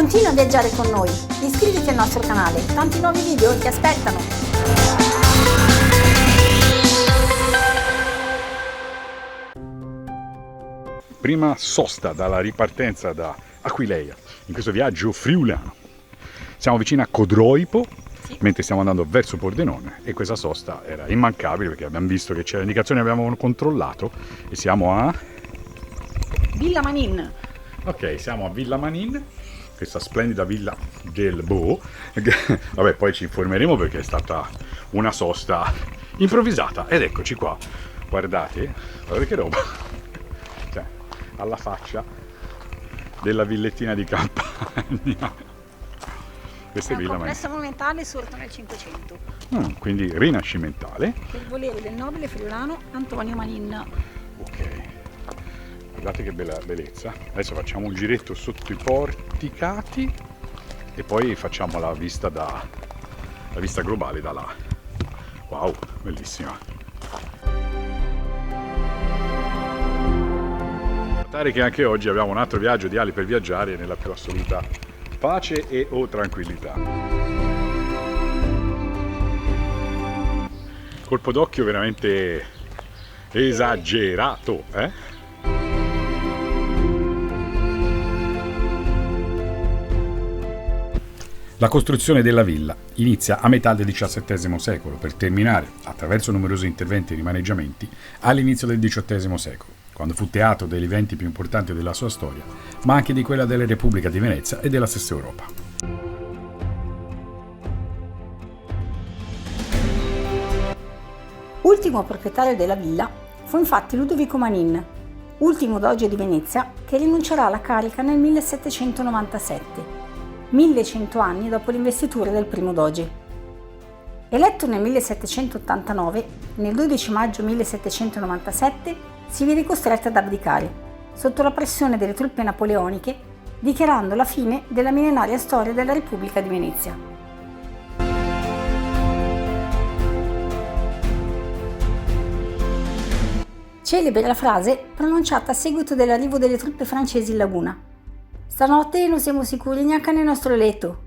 Continua a viaggiare con noi, iscriviti al nostro canale, tanti nuovi video ti aspettano! Prima sosta dalla ripartenza da Aquileia, in questo viaggio friulano. Siamo vicini a Codroipo, mentre stiamo andando verso Pordenone, e questa sosta era immancabile perché abbiamo visto che c'era l'indicazione, abbiamo controllato e siamo a Villa Manin. Ok, siamo a Villa Manin, questa splendida villa del Bo. Vabbè, poi ci informeremo perché è stata una sosta improvvisata. Ed eccoci qua, guardate che roba, cioè, alla faccia della villettina di campagna. Questa è Villa Manin. Complesso monumentale sorto nel 500. Quindi rinascimentale. Per volere del nobile friulano Antonio Manin. Ok. Guardate che bella bellezza. Adesso facciamo un giretto sotto i porticati e poi facciamo la vista globale da là. Wow, bellissima. Notare che anche oggi abbiamo un altro viaggio di Ali per viaggiare nella più assoluta pace e o tranquillità. Colpo d'occhio veramente esagerato, eh? La costruzione della villa inizia a metà del XVII secolo per terminare, attraverso numerosi interventi e rimaneggiamenti, all'inizio del XVIII secolo, quando fu teatro degli eventi più importanti della sua storia, ma anche di quella della Repubblica di Venezia e della stessa Europa. Ultimo proprietario della villa fu infatti Ludovico Manin, ultimo doge di Venezia che rinuncerà alla carica nel 1797. 1100 anni dopo l'investitura del primo doge. Eletto nel 1789, nel 12 maggio 1797 si vide costretto ad abdicare, sotto la pressione delle truppe napoleoniche, dichiarando la fine della millenaria storia della Repubblica di Venezia. Celebre la frase pronunciata a seguito dell'arrivo delle truppe francesi in laguna. Stanotte non siamo sicuri neanche nel nostro letto.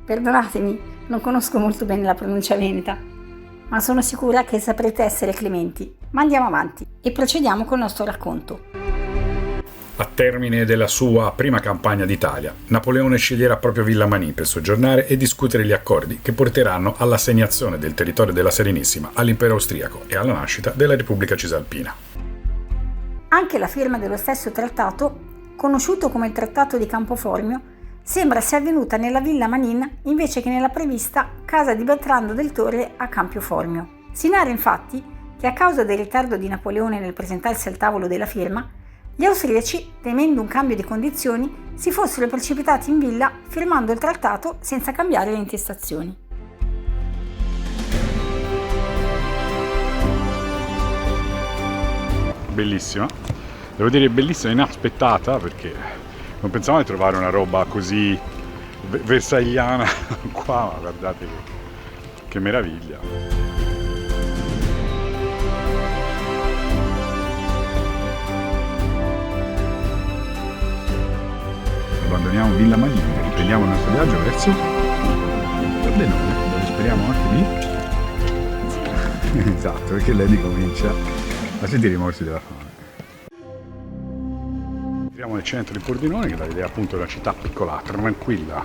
Perdonatemi, non conosco molto bene la pronuncia veneta, ma sono sicura che saprete essere clementi. Ma andiamo avanti e procediamo col nostro racconto. A termine della sua prima campagna d'Italia, Napoleone sceglierà proprio Villa Manin per soggiornare e discutere gli accordi che porteranno all'assegnazione del territorio della Serenissima all'impero austriaco e alla nascita della Repubblica Cisalpina. Anche la firma dello stesso trattato, conosciuto come il Trattato di Campoformio, sembra sia avvenuta nella Villa Manin invece che nella prevista casa di Bertrando del Torre a Campioformio. Si narra infatti che a causa del ritardo di Napoleone nel presentarsi al tavolo della firma, gli austriaci, temendo un cambio di condizioni, si fossero precipitati in villa firmando il trattato senza cambiare le intestazioni. Bellissima. Devo dire bellissima e inaspettata perché non pensavo di trovare una roba così versagliana qua, ma guardate che meraviglia. Abbandoniamo Villa Manin e riprendiamo il nostro viaggio verso Pordenone, dove speriamo anche di... Esatto, perché lei ricomincia a sentire i morsi della fame. Siamo nel centro di Pordenone, che dà l'idea appunto di una città piccola, tranquilla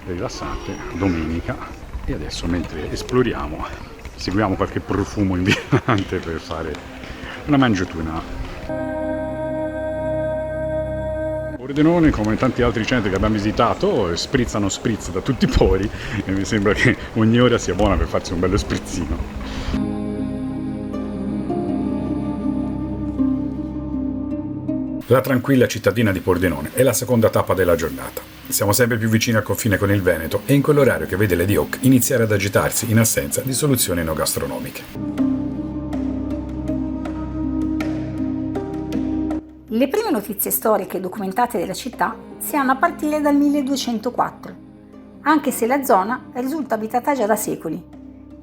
e rilassante, domenica. E adesso, mentre esploriamo, seguiamo qualche profumo invitante per fare una mangiatina. Pordenone, come tanti altri centri che abbiamo visitato, sprizzano spritz da tutti i pori e mi sembra che ogni ora sia buona per farsi un bello sprizzino. La tranquilla cittadina di Pordenone è la seconda tappa della giornata. Siamo sempre più vicini al confine con il Veneto e in quell'orario che vede Lady Hawk iniziare ad agitarsi in assenza di soluzioni enogastronomiche. Le prime notizie storiche documentate della città si hanno a partire dal 1204, anche se la zona risulta abitata già da secoli.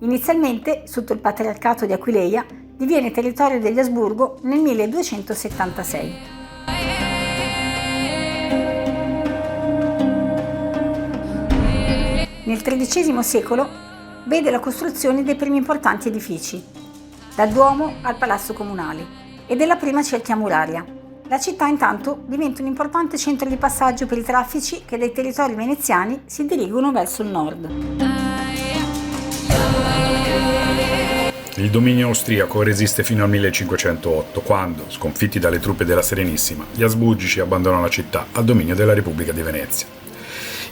Inizialmente, sotto il patriarcato di Aquileia, diviene territorio degli Asburgo nel 1276. Nel XIII secolo vede la costruzione dei primi importanti edifici, dal Duomo al Palazzo Comunale e della prima cerchia muraria. La città intanto diventa un importante centro di passaggio per i traffici che dai territori veneziani si dirigono verso il nord. Il dominio austriaco resiste fino al 1508, quando, sconfitti dalle truppe della Serenissima, gli asburgici abbandonano la città al dominio della Repubblica di Venezia.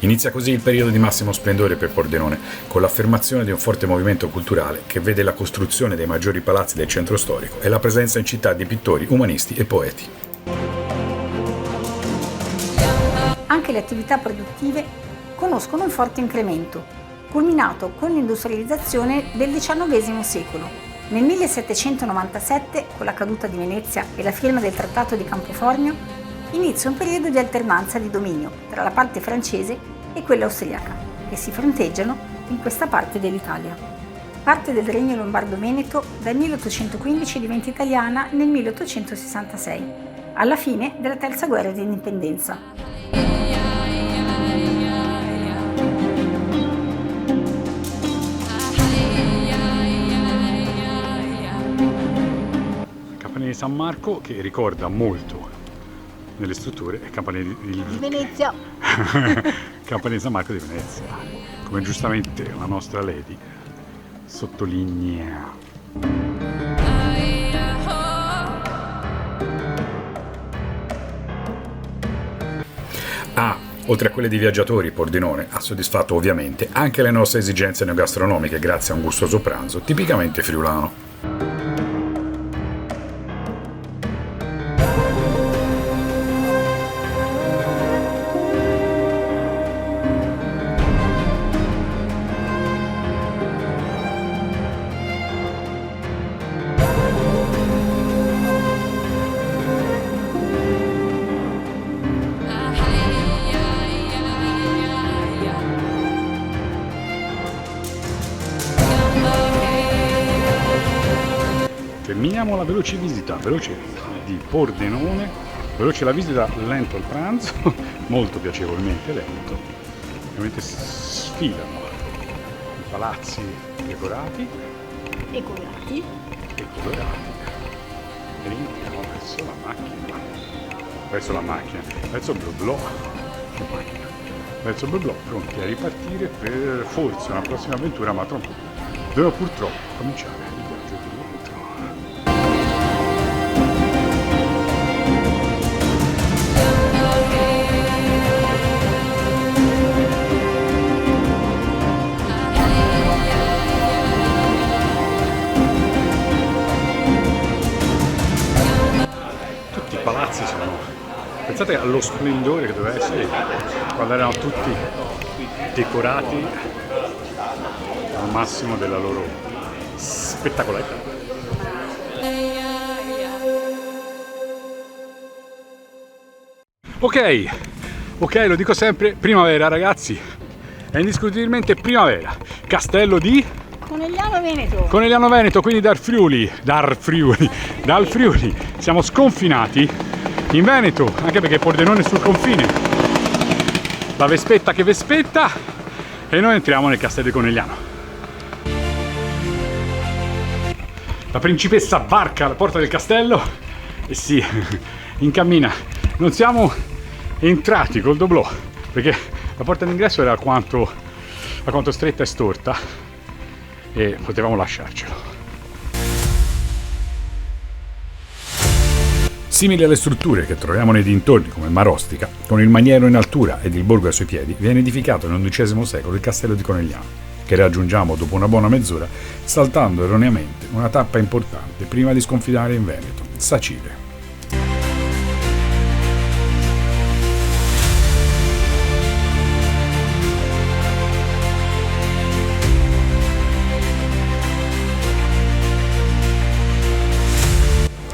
Inizia così il periodo di massimo splendore per Pordenone, con l'affermazione di un forte movimento culturale che vede la costruzione dei maggiori palazzi del centro storico e la presenza in città di pittori, umanisti e poeti. Anche le attività produttive conoscono un forte incremento, culminato con l'industrializzazione del XIX secolo. Nel 1797, con la caduta di Venezia e la firma del Trattato di Campoformio, inizia un periodo di alternanza di dominio tra la parte francese e quella austriaca, che si fronteggiano in questa parte dell'Italia. Parte del Regno Lombardo-Veneto dal 1815 diventa italiana nel 1866, alla fine della Terza Guerra di Indipendenza. Campanile di San Marco, che ricorda molto nelle strutture, è campanile Di Venezia. Campanile di San Marco di Venezia, come giustamente la nostra Lady sottolinea. Oltre a quelle di viaggiatori, Pordenone ha soddisfatto ovviamente anche le nostre esigenze enogastronomiche grazie a un gustoso pranzo tipicamente friulano. Terminiamo la veloce visita, veloce di Pordenone, veloce la visita, lento il pranzo, molto piacevolmente lento. Ovviamente sfilano i palazzi decorati E colorati. e colorati. E andiamo verso la macchina, verso il blu che macchina, verso il blu pronti a ripartire per forse una prossima avventura, ma troppo. Devo purtroppo cominciare il viaggio di rientro. Tutti i palazzi sono, pensate allo splendore che doveva essere quando erano tutti decorati al massimo della loro spettacolarità. Ok, lo dico sempre, primavera ragazzi, è indiscutibilmente primavera. Castello di Conegliano Veneto, quindi dal Friuli, siamo sconfinati in Veneto, anche perché Pordenone è sul confine. La Vespetta che vespetta e noi entriamo nel Castello di Conegliano. La principessa varca la porta del castello e si incammina. Non siamo entrati col doblò perché la porta d'ingresso era alquanto stretta e storta e potevamo lasciarcelo. Simile alle strutture che troviamo nei dintorni come Marostica, con il maniero in altura ed il borgo ai suoi piedi, viene edificato nel XI secolo il Castello di Conegliano, che raggiungiamo dopo una buona mezz'ora, saltando erroneamente una tappa importante prima di sconfinare in Veneto, Sacile.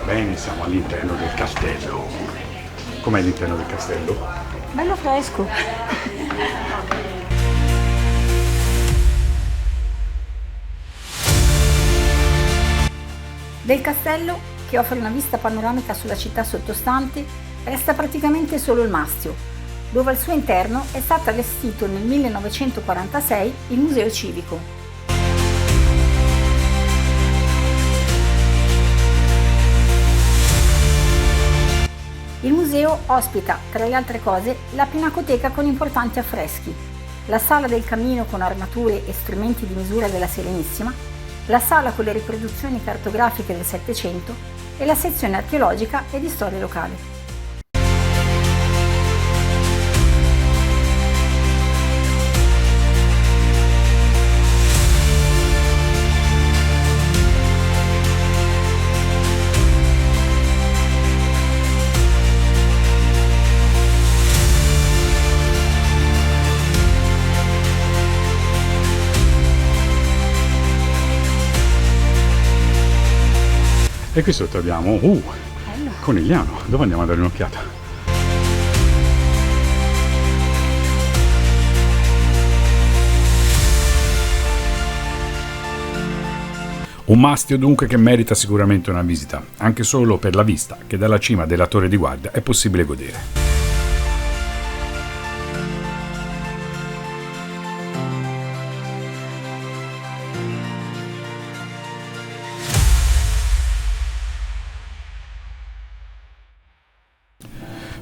Bene, siamo all'interno del castello. Com'è l'interno del castello? bello fresco. Del castello, che offre una vista panoramica sulla città sottostante, resta praticamente solo il mastio, dove al suo interno è stato allestito nel 1946 il Museo Civico. Il museo ospita, tra le altre cose, la Pinacoteca con importanti affreschi, la Sala del Camino con armature e strumenti di misura della Serenissima, la sala con le riproduzioni cartografiche del Settecento e la sezione archeologica e di storia locale. E qui sotto abbiamo Conigliano. Dove andiamo a dare un'occhiata? Un mastio dunque che merita sicuramente una visita, anche solo per la vista che dalla cima della torre di guardia è possibile godere.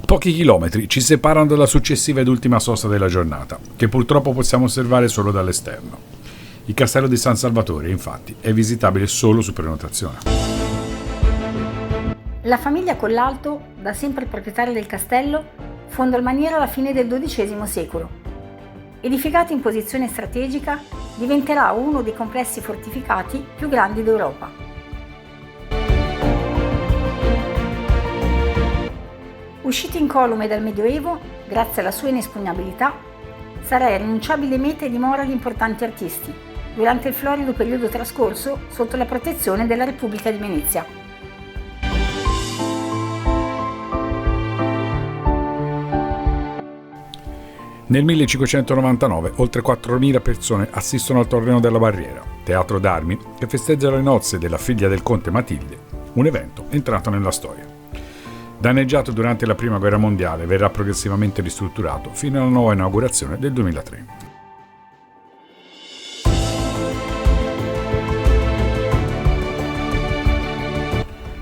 Pochi chilometri ci separano dalla successiva ed ultima sosta della giornata, che purtroppo possiamo osservare solo dall'esterno. Il castello di San Salvatore, infatti, è visitabile solo su prenotazione. La famiglia Collalto, da sempre proprietaria del castello, fonda il maniero alla fine del XII secolo. Edificato in posizione strategica, diventerà uno dei complessi fortificati più grandi d'Europa. Uscito incolume dal Medioevo, grazie alla sua inespugnabilità, sarà irrinunciabile meta e dimora di importanti artisti, durante il florido periodo trascorso sotto la protezione della Repubblica di Venezia. Nel 1599 oltre 4.000 persone assistono al Torneo della Barriera, teatro d'armi che festeggia le nozze della figlia del conte Matilde, un evento entrato nella storia. Danneggiato durante la Prima Guerra Mondiale, verrà progressivamente ristrutturato fino alla nuova inaugurazione del 2003.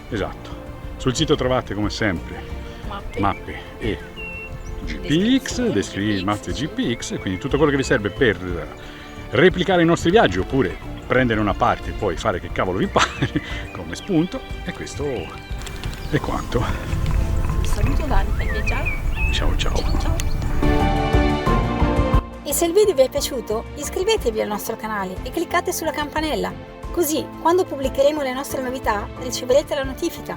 Esatto. Sul sito trovate come sempre mappe e GPX, mappe GPX, quindi tutto quello che vi serve per replicare i nostri viaggi oppure prendere una parte e poi fare che cavolo vi pare come spunto, e questo è quanto. Saluto Dani per viaggiare. Ciao ciao. Ciao. E se il video vi è piaciuto, iscrivetevi al nostro canale e cliccate sulla campanella, così quando pubblicheremo le nostre novità riceverete la notifica.